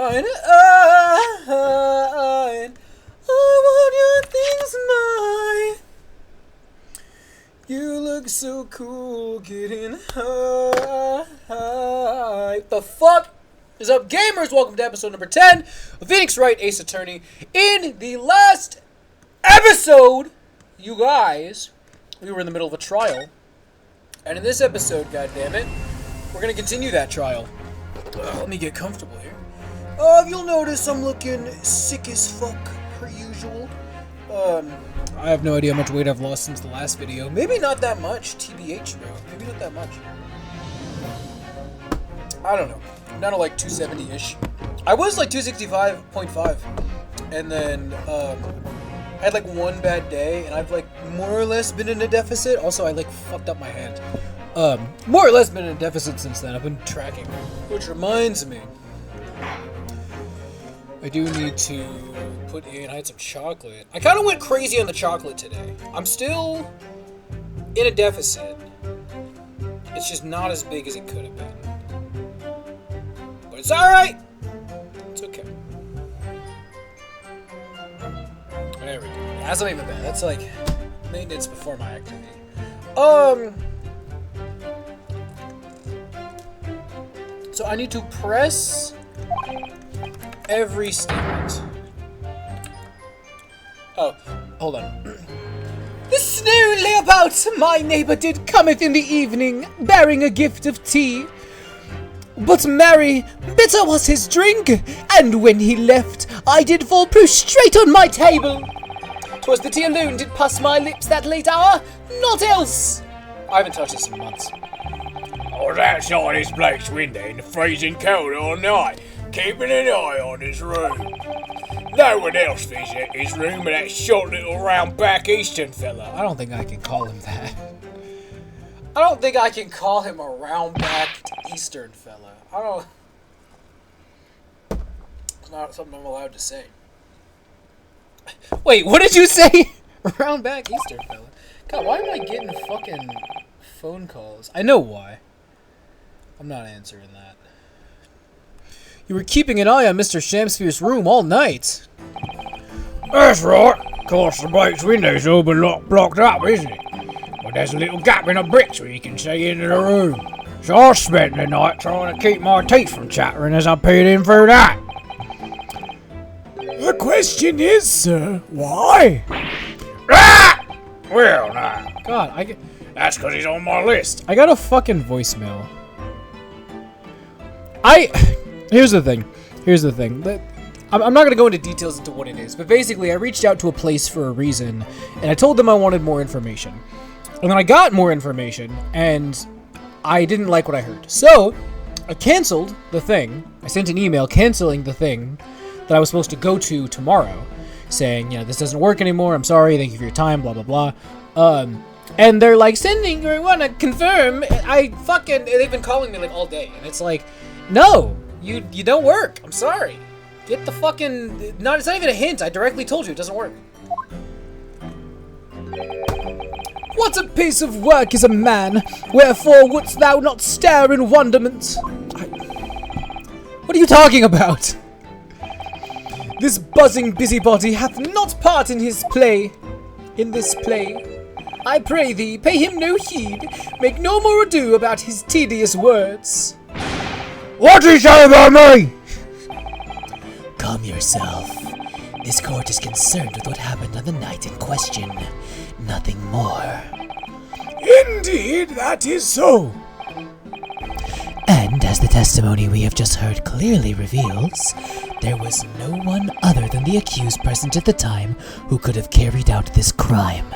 mine. I want your things mine. You look so cool getting high. The fuck is up, gamers? Welcome to episode number 10 of Phoenix Wright Ace Attorney. In the last episode, you guys, we were in the middle of a trial. And in this episode, goddammit, we're gonna continue that trial. Let me get comfortable here. You'll notice I'm looking sick as fuck, per usual. I have no idea how much weight I've lost since the last video. Maybe not that much, TBH, bro. Maybe not that much. I don't know. I'm down to like 270-ish. I was like 265.5. And then, I had like one bad day, and I've like more or less been in a deficit. Also, I like fucked up my hand. More or less been in a deficit since then. I've been tracking. Which reminds me, I do need to put in, I had some chocolate. I kind of went crazy on the chocolate today. I'm still in a deficit. It's just not as big as it could have been. But it's alright. It's okay. There we go. That's not even bad. That's like maintenance before my activity. So I need to press every statement. Oh, hold on. The snow lay about, my neighbour did cometh in the evening, bearing a gift of tea. But marry, bitter was his drink, and when he left, I did fall prostrate on my table. 'Twas the tea alone did pass my lips that late hour, not else. I haven't touched this in months. I was outside his Blake's window in the freezing cold all night, keeping an eye on his room. No one else visited his room but that short little round back Eastern fella. I don't think I can call him that. I don't think I can call him a round-backed Eastern fella. I don't... It's not something I'm allowed to say. Wait, what did you say? Round-back Eastern fella. God, why am I getting fucking phone calls? I know why. I'm not answering that. You were keeping an eye on Mr. Shamsphere's room all night. That's right. Of course, the Blake's window's all been blocked up, isn't it? But there's a little gap in the bricks where you can see into the room. So I spent the night trying to keep my teeth from chattering as I peered in through that. The question is, sir, why? Ah! Well, now. God, That's because he's on my list. I got a fucking voicemail. Here's the thing. I'm not going to go into details into what it is, but basically I reached out to a place for a reason, and I told them I wanted more information. And then I got more information, and I didn't like what I heard. So, I canceled the thing. I sent an email canceling the thing that I was supposed to go to tomorrow, saying, this doesn't work anymore, I'm sorry, thank you for your time, blah, blah, blah. And they're like, we want to confirm. They've been calling me like all day, and it's like, no, you don't work. I'm sorry. Get the fucking... it's not even a hint. I directly told you it doesn't work. What a piece of work is a man. Wherefore wouldst thou not stare in wonderment? What are you talking about? This buzzing busybody hath not part in his play. In this play. I pray thee, pay him no heed. Make no more ado about his tedious words. What'd he say about me? Calm yourself. This court is concerned with what happened on the night in question. Nothing more. Indeed, that is so. And as the testimony we have just heard clearly reveals, there was no one other than the accused present at the time who could have carried out this crime.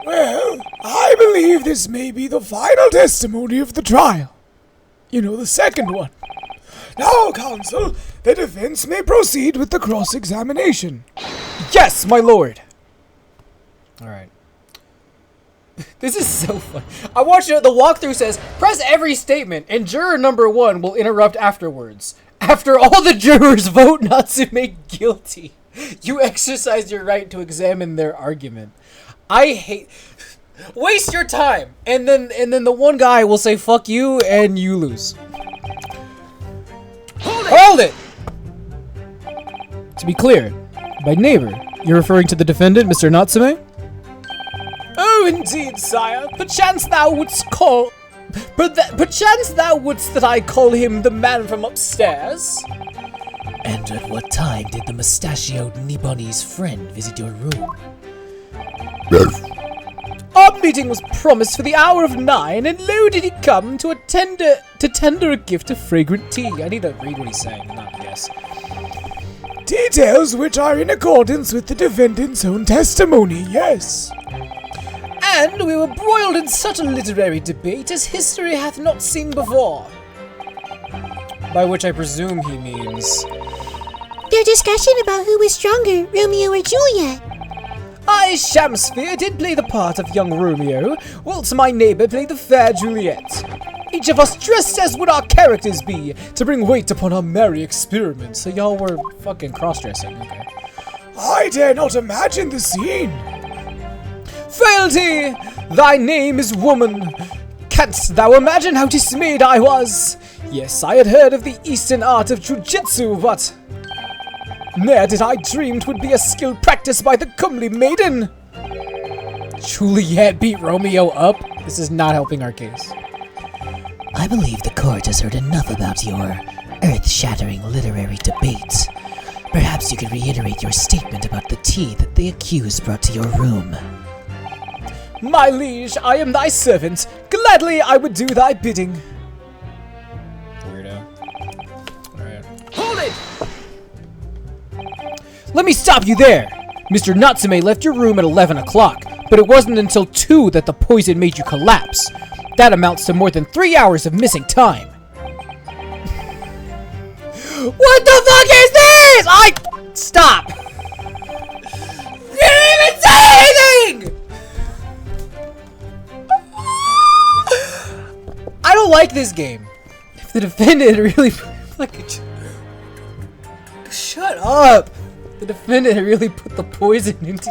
Well, I believe this may be the final testimony of the trial. The second one. Now, counsel, the defense may proceed with the cross-examination. Yes, my lord! Alright. This is so fun. I watched it, the walkthrough says, press every statement, and juror number 1 will interrupt afterwards. After all the jurors vote not to make guilty, you exercise your right to examine their argument. I hate... Waste your time, and then the one guy will say fuck you, and you lose. Hold it! To be clear, by neighbor, you're referring to the defendant, Mr. Natsume? Oh, indeed, sire. Perchance thou wouldst call... Perchance thou wouldst that I call him the man from upstairs? And at what time did the mustachioed Nipponi's friend visit your room? Our meeting was promised for the hour of 9, and lo did he come to tender a gift of fragrant tea. I need to read what he's saying, not guess. Details which are in accordance with the defendant's own testimony, yes. And we were broiled in such a literary debate as history hath not seen before. By which I presume he means... Their discussion about who was stronger, Romeo or Juliet. I, Shamsphere, did play the part of young Romeo, whilst my neighbour played the fair Juliet. Each of us dressed as would our characters be, to bring weight upon our merry experiment. So y'all were fucking cross-dressing, okay. I dare not imagine the scene. Frailty, thy name is woman. Canst thou imagine how dismayed I was? Yes, I had heard of the eastern art of jujitsu, but... ne'er did I dream 'twould be a skill practiced by the comely maiden. Juliet beat Romeo up? This is not helping our case. I believe the court has heard enough about your earth-shattering literary debate. Perhaps you could reiterate your statement about the tea that the accused brought to your room. My liege, I am thy servant. Gladly I would do thy bidding. Weirdo. Alright. Hold it! Let me stop you there! Mr. Natsume left your room at 11 o'clock, but it wasn't until 2 that the poison made you collapse. That amounts to more than 3 hours of missing time. What the fuck is this? Stop! You didn't even say anything! I don't like this game. If the defendant really... Shut up! The defendant really put the poison into...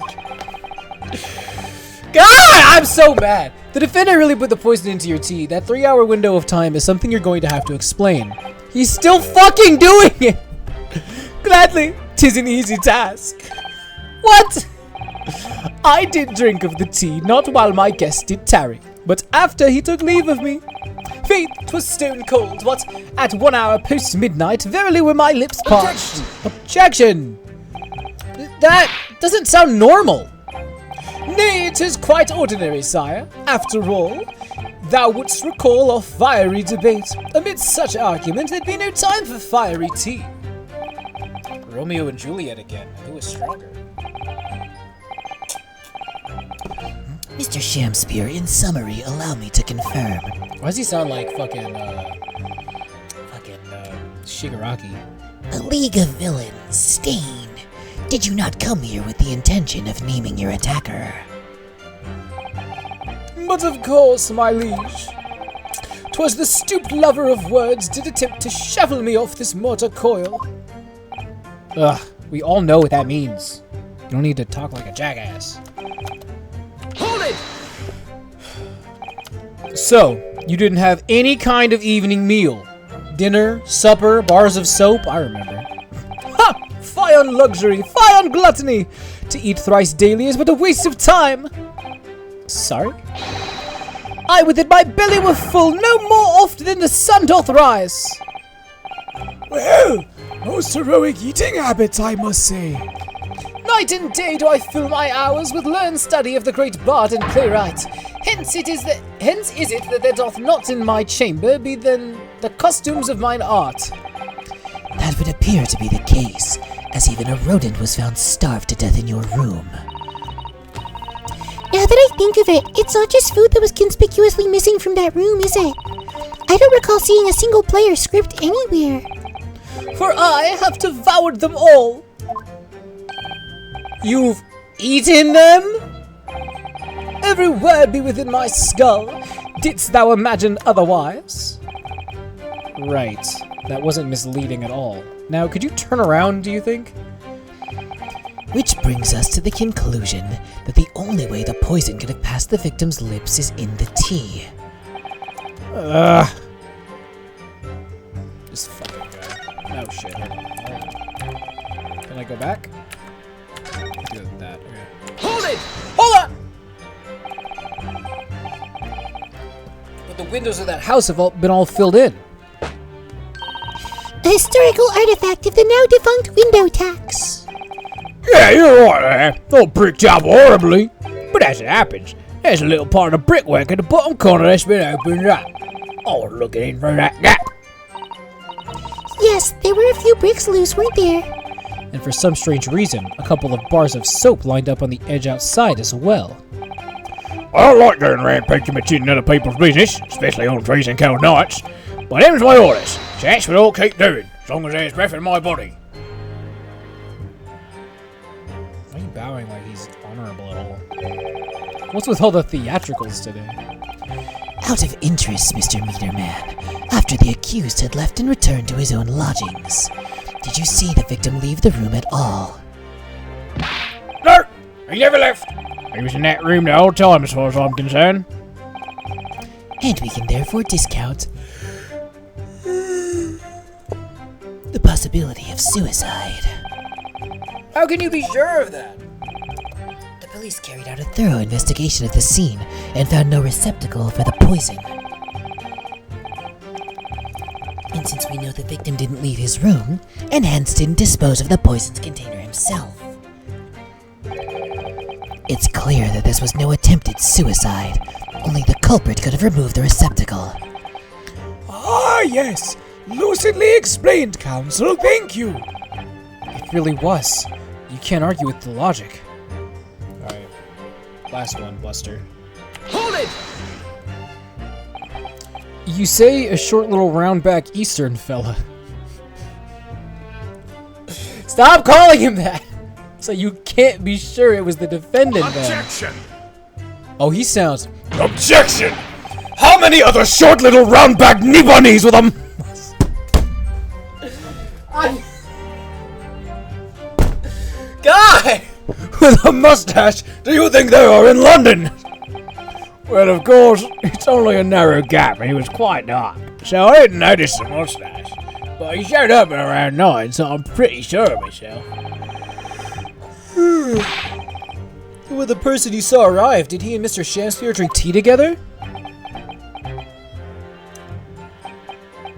God! I'm so mad! The defendant really put the poison into your tea. That 3-hour window of time is something you're going to have to explain. He's still fucking doing it! Gladly, 'tis an easy task. What? I did drink of the tea, not while my guest did tarry, but after he took leave of me. Faith, 'twas stone cold, but at 1 hour post-midnight, verily were my lips parched. Objection! That doesn't sound normal. Nay, 'tis quite ordinary, sire. After all, thou wouldst recall our fiery debate. Amidst such argument, there'd be no time for fiery tea. Romeo and Juliet again. Who is stronger? Mr. Shamsphere, in summary, allow me to confirm. Why does he sound like fucking Shigaraki? A League of Villains, Stain. Did you not come here with the intention of naming your attacker? But of course, my liege. 'Twas the stooped lover of words did attempt to shovel me off this mortar coil. Ugh, we all know what that means. You don't need to talk like a jackass. Hold it! So, you didn't have any kind of evening meal. Dinner, supper, bars of soap, I remember. Ha! Fie on luxury, fie on gluttony! To eat thrice daily is but a waste of time. Sorry? I would that my belly were full no more oft than the sun doth rise. Well, most heroic eating habits, I must say. Night and day do I fill my hours with learned study of the great bard and playwright. Hence is it that there doth not in my chamber be then the costumes of mine art. That would appear to be the case, as even a rodent was found starved to death in your room. Now that I think of it, it's not just food that was conspicuously missing from that room, is it? I don't recall seeing a single player script anywhere. For I have devoured them all. You've eaten them? Every word be within my skull. Didst thou imagine otherwise? Right. That wasn't misleading at all. Now, could you turn around, do you think? Which brings us to the conclusion that the only way the poison could have passed the victim's lips is in the tea. This fucking guy. Oh shit, hold on. Can I go back? Do that, okay. Hold it! Hold on! But the windows of that house have been all filled in. A historical artifact of the now defunct window tax. Yeah, you're right there. All bricked up horribly. But as it happens, there's a little part of the brickwork at the bottom corner that's been opened up. Oh, looking in through that gap. Yes, there were a few bricks loose, weren't there? And for some strange reason, a couple of bars of soap lined up on the edge outside as well. I don't like going around poking my chin in other people's business, especially on freezing cold nights. But them's my orders, so that's what I'll keep doing, as long as there's breath in my body. Why are you bowing like he's honorable at all? What's with all the theatricals today? Out of interest, Mr. Meterman, after the accused had left and returned to his own lodgings, did you see the victim leave the room at all? No, he never left. He was in that room the whole time as far as I'm concerned. And we can therefore discount the possibility of suicide. How can you be sure of that? The police carried out a thorough investigation of the scene and found no receptacle for the poison. And since we know the victim didn't leave his room, and hence didn't dispose of the poison's container himself, it's clear that this was no attempted suicide. Only the culprit could have removed the receptacle. Ah, yes. Lucidly explained, Counsel. Thank you. It really was. You can't argue with the logic. Alright. Last one, Buster. Hold it! You say a short little round-back Eastern fella. Stop calling him that! So you can't be sure it was the defendant then. Objection! Oh, he sounds... Objection! How many other short little round-backed Nibbonies with them? God! With a mustache, do you think they are in London? Well, of course, it's only a narrow gap and it was quite dark, so I didn't notice the mustache. But he showed up at around 9, so I'm pretty sure of myself. When the person you saw arrived, did he and Mr. Shamsphere drink tea together?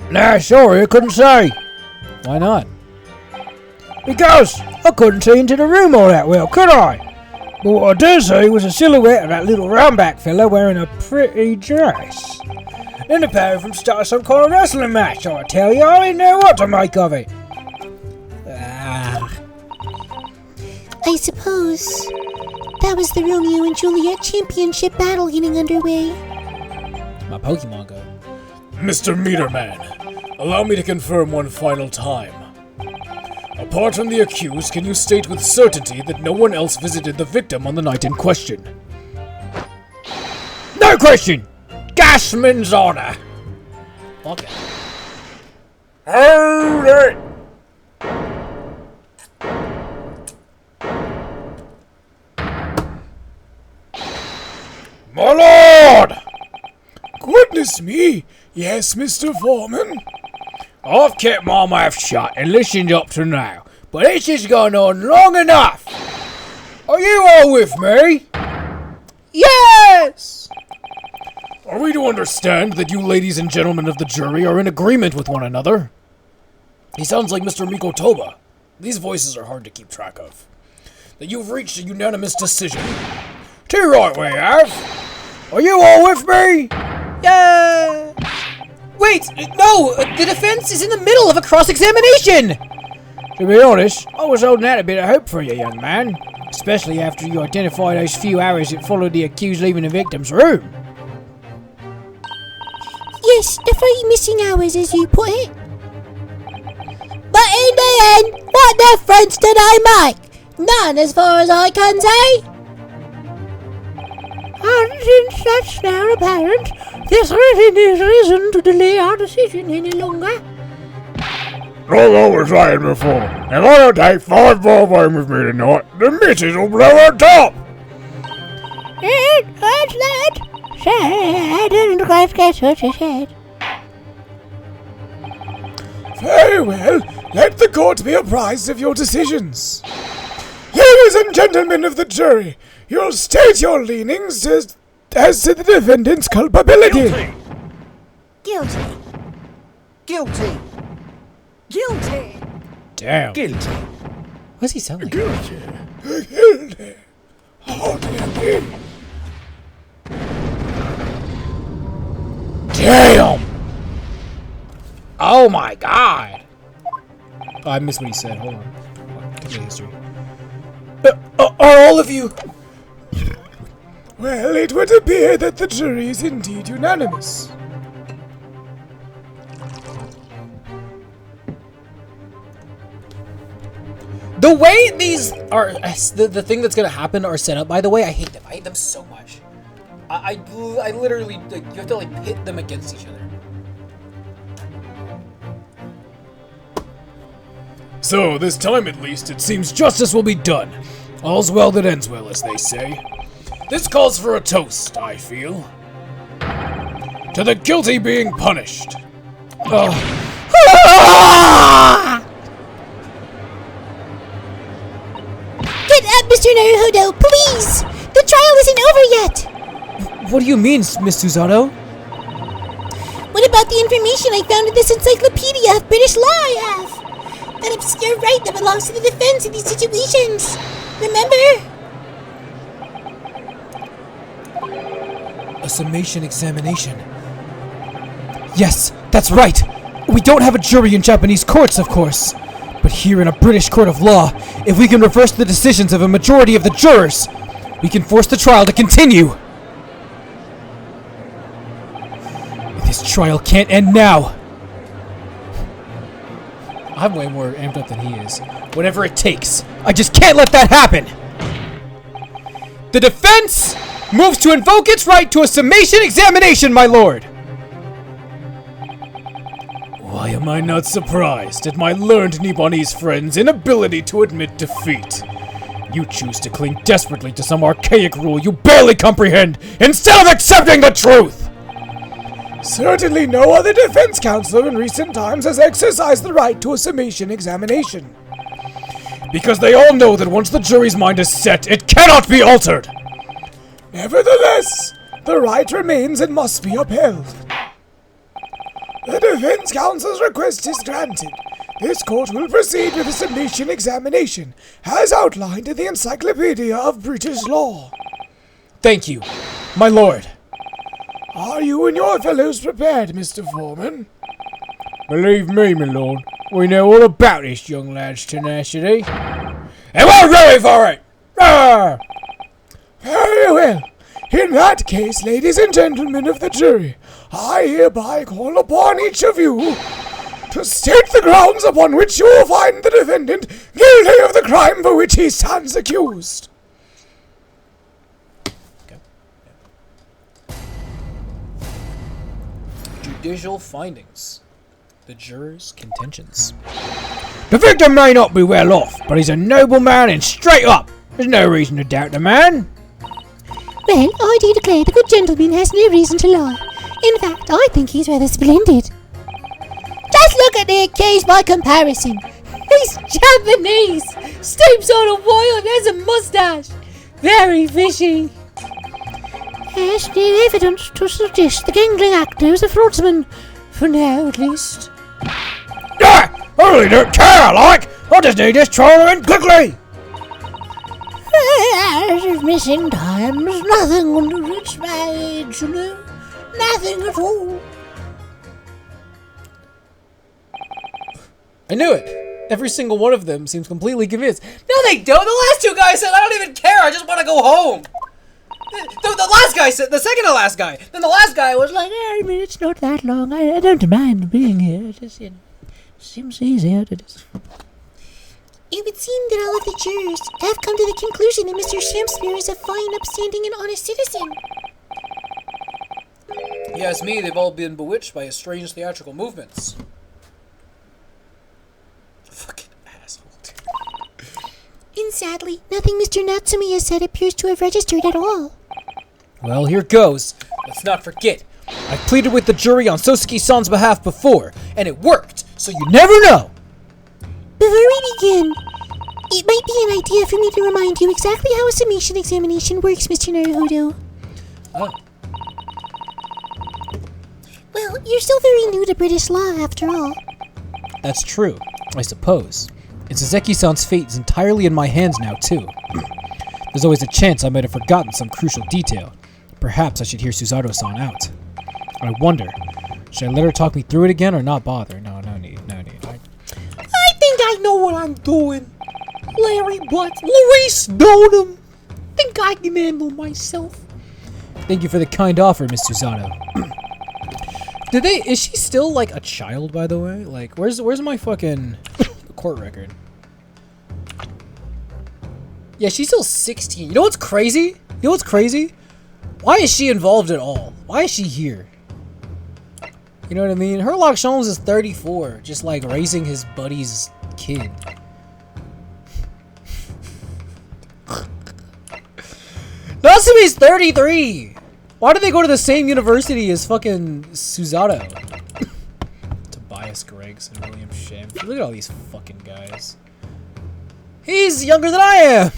Nah, sorry, I couldn't say. Why not? Because I couldn't see into the room all that well, could I? But what I did see was a silhouette of that little roundback fella wearing a pretty dress. And the pair of them started some kind of wrestling match, I tell you, I didn't know what to make of it. I suppose that was the Romeo and Juliet championship battle getting underway. My Pokemon Go. Mr. Meterman, allow me to confirm one final time. Apart from the accused, can you state with certainty that no one else visited the victim on the night in question? No question! Gasman's honor! Fuck it. Hold it! My lord! Goodness me. Yes, Mr. Foreman. I've kept my mouth shut and listened up to now, but this has gone on long enough. Are you all with me? Yes! Are we to understand that you ladies and gentlemen of the jury are in agreement with one another? He sounds like Mr. Mikotoba. These voices are hard to keep track of. That you've reached a unanimous decision. Too right we have. Are you all with me? Yeah! Wait! No! The defense is in the middle of a cross-examination! To be honest, I was holding out a bit of hope for you, young man. Especially after you identified those few hours that followed the accused leaving the victim's room. Yes, the 3 missing hours, as you put it. But in the end, what difference did I make? None, as far as I can see. And since that's now apparent, there's really no reason to delay our decision any longer. Like I was saying before, if I don't take 5 bob home with me tonight, the missus will blow her top. What's that? I didn't quite get what you said. Very well. Let the court be apprised of your decisions. Ladies and gentlemen of the jury, you'll state your leanings as to the defendant's culpability. Guilty. Guilty. Guilty. Damn. Guilty. What does he sound like? Guilty. Guilty. Oh, dear me. Damn! Oh my god! Oh, I missed what he said. Hold on. Give me history. Are all of you? Well, it would appear that the jury is indeed unanimous. The way these are, the thing that's gonna happen are set up, by the way, I hate them. I hate them so much. I literally, like, you have to, like, pit them against each other. So, this time at least, it seems justice will be done. All's well that ends well, as they say. This calls for a toast, I feel. To the guilty being punished. Get up, Mr. Naruhodo, please! The trial isn't over yet! What do you mean, Miss Susato? What about the information I found in this encyclopedia of British law I have? That obscure right that belongs to the defense in these situations. Remember? A summation examination. Yes, that's right! We don't have a jury in Japanese courts, of course. But here in a British court of law, if we can reverse the decisions of a majority of the jurors, we can force the trial to continue. This trial can't end now. I'm way more amped up than he is. Whatever it takes. I just can't let that happen! The defense moves to invoke its right to a summation examination, my lord! Why am I not surprised at my learned Nipponese friend's inability to admit defeat? You choose to cling desperately to some archaic rule you barely comprehend instead of accepting the truth! Certainly no other defense counsel in recent times has exercised the right to a summation examination. Because they all know that once the jury's mind is set, it cannot be altered! Nevertheless, the right remains and must be upheld. The defense counsel's request is granted. This court will proceed with a summation examination, as outlined in the Encyclopedia of British Law. Thank you, my lord. Are you and your fellows prepared, Mr. Foreman? Believe me, my lord, we know all about this young lad's tenacity. And we're ready for it! Ah! Very well. In that case, ladies and gentlemen of the jury, I hereby call upon each of you to state the grounds upon which you will find the defendant guilty of the crime for which he stands accused. Judicial findings. The jurors' contentions. The victim may not be well off, but he's a noble man and straight up. There's no reason to doubt the man. Well, I do declare the good gentleman has no reason to lie. In fact, I think he's rather splendid. Just look at the accused by comparison. He's Japanese, steeps on a whale and has a mustache. Very fishy. There's no evidence to suggest the gangling actor is a fraudman. For now, at least. Ah! I really don't care, like! I just need this trial to end quickly! As of missing times, nothing under its my age, you know. Nothing at all. I knew it. Every single one of them seems completely convinced. No, they don't. The last two guys said, I don't even care. I just want to go home. The last guy said, the second to last guy. Then the last guy was like, I mean, it's not that long. I don't mind being here. It just, seems easier to just... It would seem that all of the jurors have come to the conclusion that Mr. Shakespeare is a fine, upstanding, and honest citizen. yes, me, they've all been bewitched by his strange theatrical movements. sadly, nothing Mr. Natsumi has said appears to have registered at all. Well, here goes. Let's not forget. I pleaded with the jury on Sosuke-san's behalf before, and it worked, so you never know! Before we begin, it might be an idea for me to remind you exactly how a summation examination works, Mr. Naruhodo. Oh. Well, you're still very new to British law, after all. That's true, I suppose. And Saseki-san's fate is entirely in my hands now, too. There's always a chance I might have forgotten some crucial detail. Perhaps I should hear Suzato-san out. I wonder, should I let her talk me through it again or not bother? No need. I think I know what I'm doing. Larry Butts, Luis Donum. Think I can handle myself. Thank you for the kind offer, Miss Susato. Is she still like a child, by the way? Like, where's my fucking court record? Yeah, she's still 16. You know what's crazy? Why is she involved at all? Why is she here? You know what I mean? Herlock Sholmes is 34, just like raising his buddy's kid. Natsume's 33! Why do they go to the same university as fucking Suzato? Tobias Greggs and William Shim. Look at all these fucking guys. He's younger than I am!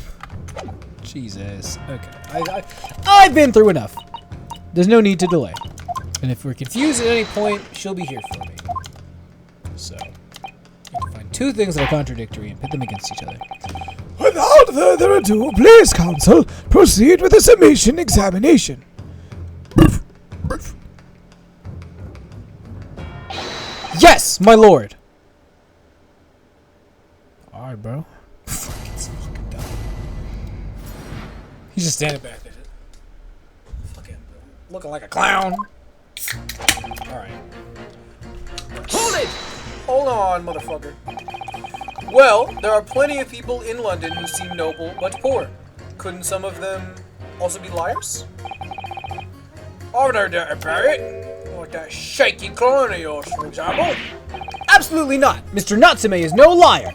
Jesus. Okay. I've been through enough. There's no need to delay. And if we're confused at any point, she'll be here for me. So, you have to find two things that are contradictory and pit them against each other. Without further ado, please, counsel, proceed with the summation examination. Yes, my lord! Alright, bro. Fucking dumb. He's just standing back there. Fucking looking like a clown. Alright. Hold it! Hold on, motherfucker. Well, there are plenty of people in London who seem noble but poor. Couldn't some of them also be liars? I've no doubt about it. Like that shaky clone of yours, for example. Absolutely not. Mr. Natsume is no liar.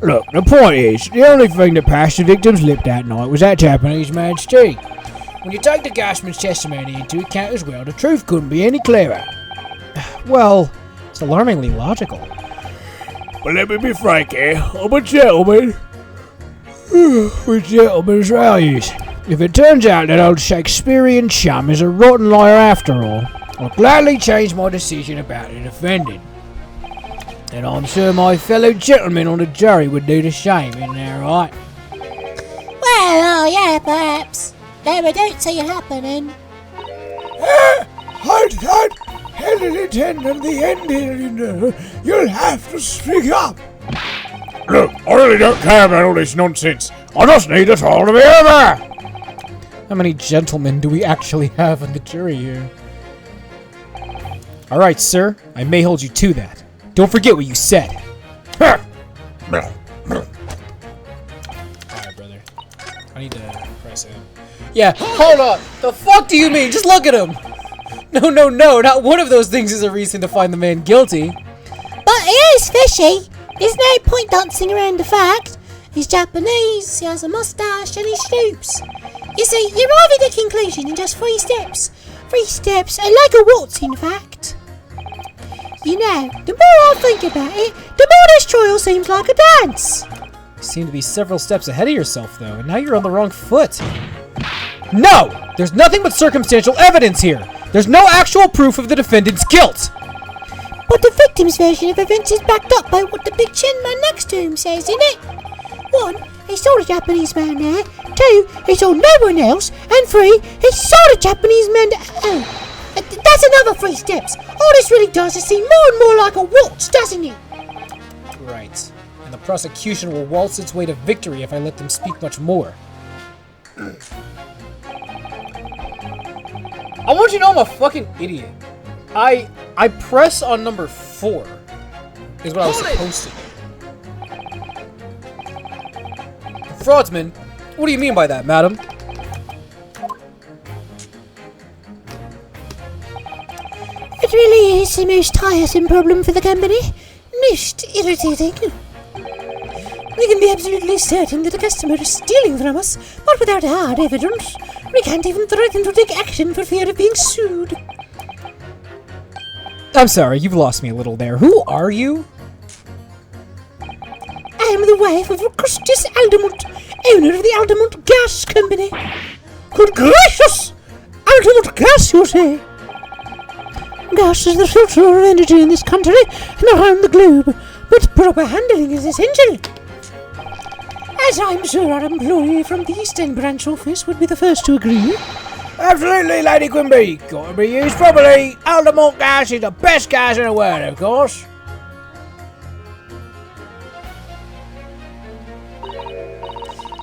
Look, the point is, the only thing that passed the victim's lip that night was that Japanese man's teeth. When you take the gasman's testimony into account as well, the truth couldn't be any clearer. Well, it's alarmingly logical. But let me be frank here, I'm a gentleman. With gentleman's values. If it turns out that old Shakespearean chum is a rotten liar after all, I'll gladly change my decision about the defendant. And I'm sure my fellow gentlemen on the jury would do the same, isn't that right? Well, yeah, perhaps. Though I don't see it happening. Hard that! Elderly tendon, the end here, you know. You'll have to speak up. Look, I really don't care about all this nonsense. I just need the trial to be over. How many gentlemen do we actually have on the jury here? Alright, sir. I may hold you to that. Don't forget what you said. Alright, brother. I need to press him. Yeah, hold on. The fuck do you mean? Just look at him. No. Not one of those things is a reason to find the man guilty. But he is fishy. There's no point dancing around the fact. He's Japanese, he has a mustache, and he stoops. You see, you arrive at the conclusion in just 3 steps. 3 steps, like a waltz, in fact. You know, the more I think about it, the more this trial seems like a dance. You seem to be several steps ahead of yourself, though, and now you're on the wrong foot. No! There's nothing but circumstantial evidence here! There's no actual proof of the defendant's guilt! But the victim's version of events is backed up by what the big chin man next to him says, isn't it? 1, he saw the Japanese man there. 2, he saw no one else. And 3, he saw the Japanese man that's another 3 steps. All this really does is seem more and more like a waltz, doesn't it? Right. And the prosecution will waltz its way to victory if I let them speak much more. I want you to know I'm a fucking idiot. I press on number 4 is what I was supposed to do. Fraudsman? What do you mean by that, madam? It really is the most tiresome problem for the company. Most irritating. We can be absolutely certain that a customer is stealing from us, but without hard evidence, we can't even threaten to take action for fear of being sued. I'm sorry, you've lost me a little there. Who are you? I am the wife of Augustus Aldemont, owner of the Aldemont Gas Company. Good gracious! Aldemont Gas, you say? Gas is the filter of energy in this country and around the globe, but proper handling is essential. As I'm sure our employee from the East End branch office would be the first to agree. Absolutely, Lady Quimby. Got to be used properly. Aldermont gas is the best gas in the world, of course.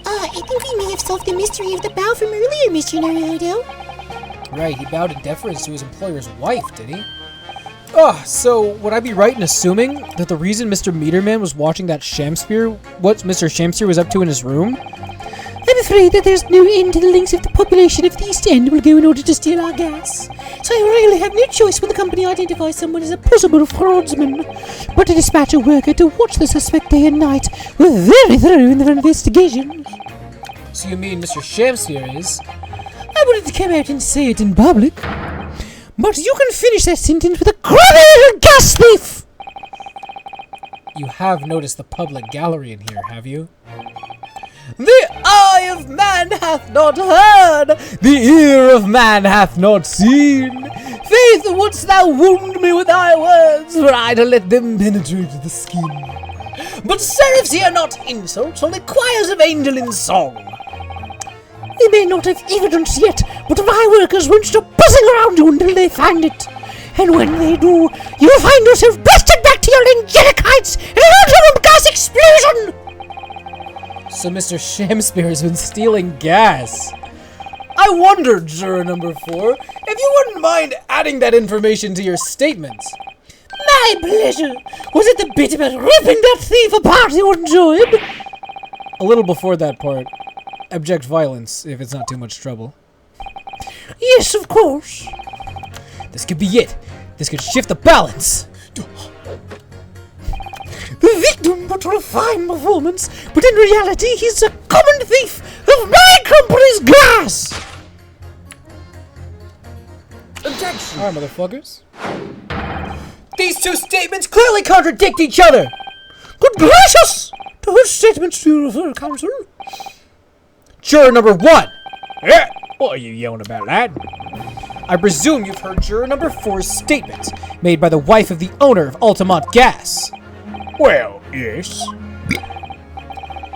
I think we may have solved the mystery of the bow from earlier, Mr. Naruto. Right, he bowed in deference to his employer's wife, did he? So would I be right in assuming that the reason Mr. Meterman was watching that Shamsphere, what Mr. Shamsphere was up to in his room? I'm afraid that there's no end to the lengths of the population of the East End will go in order to steal our gas. So I really have no choice when the company identifies someone as a possible fraudsman, but to dispatch a worker to watch the suspect day and night. We're very thorough in their investigations. So you mean Mr. Shamsphere is? I wanted to come out and say it in public, but you can finish that sentence with a crummy little gas thief! You have noticed the public gallery in here, have you? The eye of man hath not heard, the ear of man hath not seen. Faith, wouldst thou wound me with thy words, were I to let them penetrate the skin? But seraphs hear not insults, only choirs of angel in song. They may not have evidence yet, but my workers won't stop buzzing around you until they find it. And when they do, you'll find yourself blasted back to your angelic heights in an ultimate gas explosion! So Mr. Shamsphere has been stealing gas. I wondered, juror number 4, if you wouldn't mind adding that information to your statements. My pleasure! Was it the bit about ripping that thief apart you enjoyed? A little before that part. Abject violence, if it's not too much trouble. Yes, of course. This could be it. This could shift the balance. The victim put on a fine performance, but in reality he's a common thief of my company's gas! Objection! Alright, motherfuckers. These two statements clearly contradict each other! Good gracious! To whose statements do you refer, counsel? Juror number 1! Yeah, what are you yelling about, lad? I presume you've heard juror number 4's statement, made by the wife of the owner of Altamont Gas. Well, yes.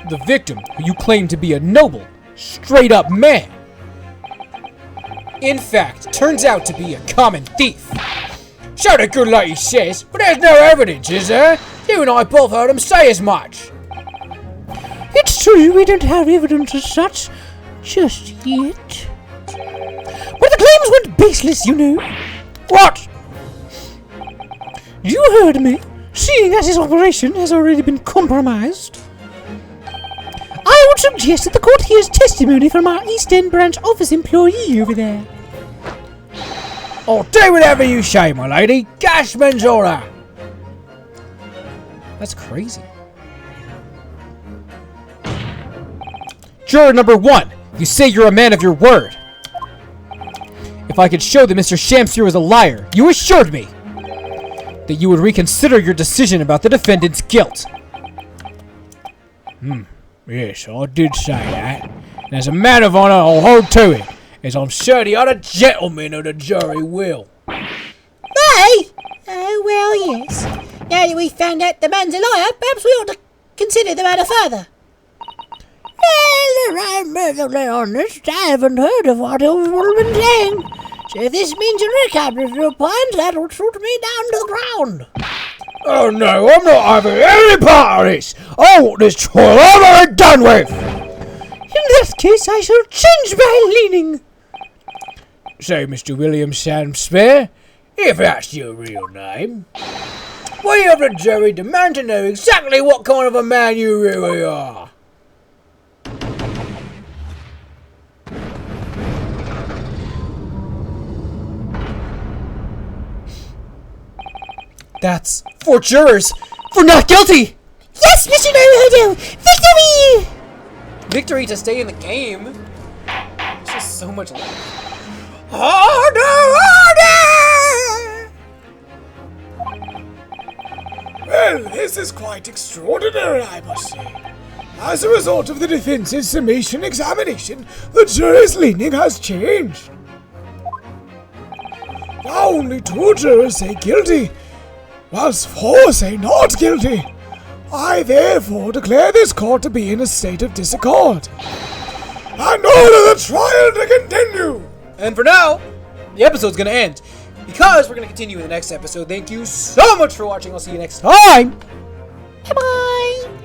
The victim, who you claim to be a noble, straight-up man, in fact, turns out to be a common thief. So the good lady says, but there's no evidence, is there? You and I both heard him say as much. It's true we don't have evidence as such, just yet. But the claims weren't baseless, you know. What? You heard me. Seeing as his operation has already been compromised, I would suggest that the court hears testimony from our East End branch office employee over there. I'll do whatever you say, my lady. Gasman's order. That's crazy. Juror number 1, you say you're a man of your word. If I could show that Mr. Shamsphere was a liar, you assured me that you would reconsider your decision about the defendant's guilt. Yes, I did say that. And as a man of honour, I'll hold to it, as I'm sure the other gentlemen of the jury will. Hey! Oh, well, yes. Now that we've found out the man's a liar, perhaps we ought to consider the matter further. Well, I'm perfectly honest. I haven't heard of what you've all been saying. So if this means a recovery of your point, that'll shoot me down to the ground. Oh no, I'm not having any part of this! I want this trial over and done with! In that case, I shall change my leaning. Say, Mr. William Shamsphere, if that's your real name, we of the jury demand to know exactly what kind of a man you really are. That's 4 jurors for not guilty! Yes, Mr. Naruto! Victory! Victory to stay in the game. It's just so much love. Well, this is quite extraordinary, I must say. As a result of the defense's summation examination, the jury's leaning has changed. Now only 2 jurors say guilty, whilst 4 say not guilty. I therefore declare this court to be in a state of disaccord, and order the trial to continue. And for now, the episode's gonna end, because we're gonna continue in the next episode. Thank you so much for watching. I'll see you next time. Bye-bye!